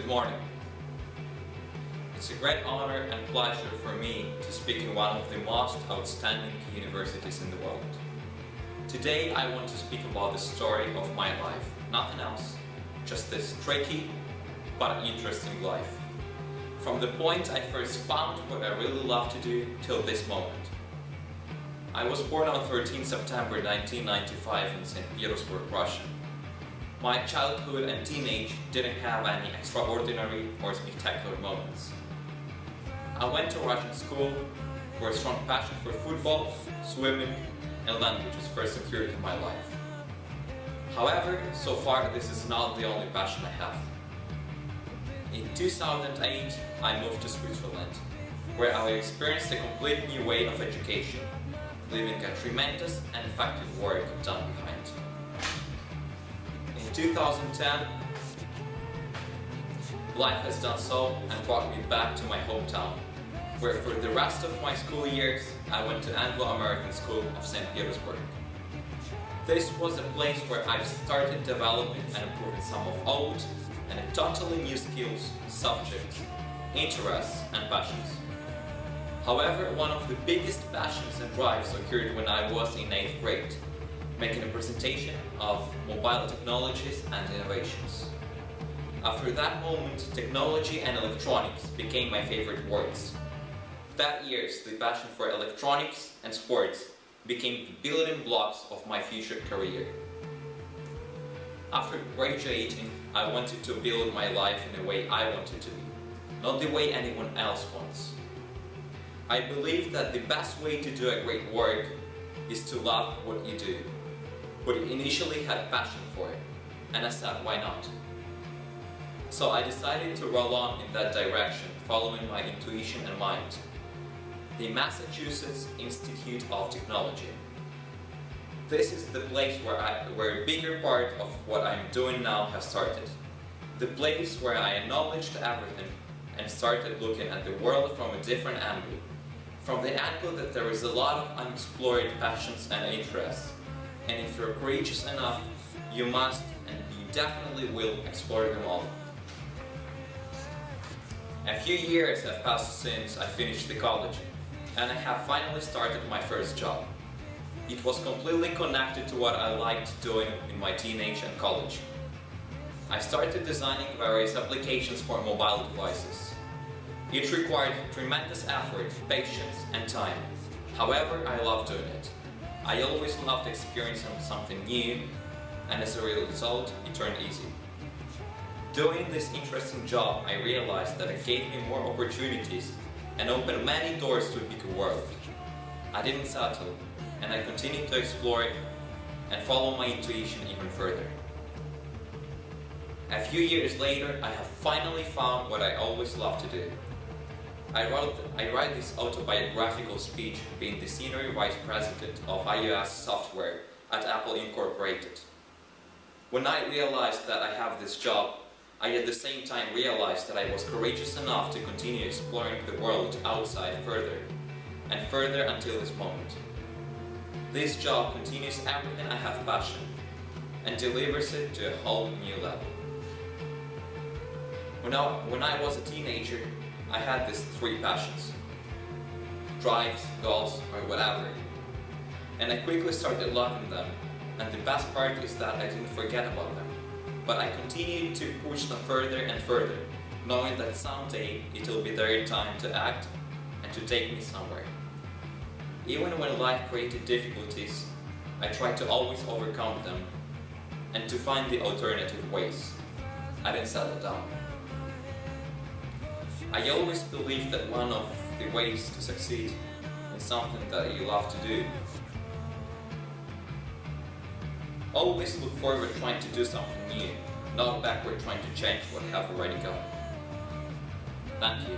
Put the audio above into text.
Good morning. It's a great honor and pleasure for me to speak in one of the most outstanding universities in the world. Today I want to speak about the story of my life, nothing else, just this tricky but interesting life. From the point I first found what I really love to do till this moment. I was born on 13 September 1995 in St. Petersburg, Russia. My childhood and teenage didn't have any extraordinary or spectacular moments. I went to Russian school where a strong passion for football, swimming and languages first appeared in my life. However, so far this is not the only passion I have. In 2008 I moved to Switzerland, where I experienced a complete new way of education, leaving a tremendous and effective work done behind. In 2010, life has done so and brought me back to my hometown, where for the rest of my school years I went to Anglo-American School of St. Petersburg. This was a place where I've started developing and improving some of old and totally new skills, subjects, interests and passions. However, one of the biggest passions and drives occurred when I was in 8th grade, making a presentation of mobile technologies and innovations. After that moment, technology and electronics became my favorite words. That year, the passion for electronics and sports became the building blocks of my future career. After graduating, I wanted to build my life in the way I wanted to be, not the way anyone else wants. I believe that the best way to do a great work is to love what you do, what you initially had passion for, and I said, why not? So I decided to roll on in that direction, following my intuition and mind. The Massachusetts Institute of Technology. This is the place where a bigger part of what I'm doing now has started. The place where I acknowledged everything and started looking at the world from a different angle. From the angle that there is a lot of unexplored passions and interests. And if you're courageous enough, you must and you definitely will explore them all. A few years have passed since I finished the college, and I have finally started my first job. It was completely connected to what I liked doing in my teenage and college. I started designing various applications for mobile devices. It required tremendous effort, patience and time. However, I loved doing it. I always loved experiencing something new, and as a result, it turned easy. Doing this interesting job, I realized that it gave me more opportunities and opened many doors to a bigger world. I didn't settle, and I continued to explore it and follow my intuition even further. A few years later, I have finally found what I always loved to do. I write this autobiographical speech being the Senior Vice President of iOS software at Apple Incorporated. When I realized that I have this job, I at the same time realized that I was courageous enough to continue exploring the world outside further and further until this moment. This job continues everything I have passion and delivers it to a whole new level. When I was a teenager, I had these three passions: drives, goals, or whatever. And I quickly started loving them, and the best part is that I didn't forget about them. But I continued to push them further and further, knowing that someday it will be their time to act and to take me somewhere. Even when life created difficulties, I tried to always overcome them and to find the alternative ways. I didn't settle down. I always believed that one of the ways to succeed in something that you love to do. Always look forward trying to do something new, not backward trying to change what you have already got. Thank you.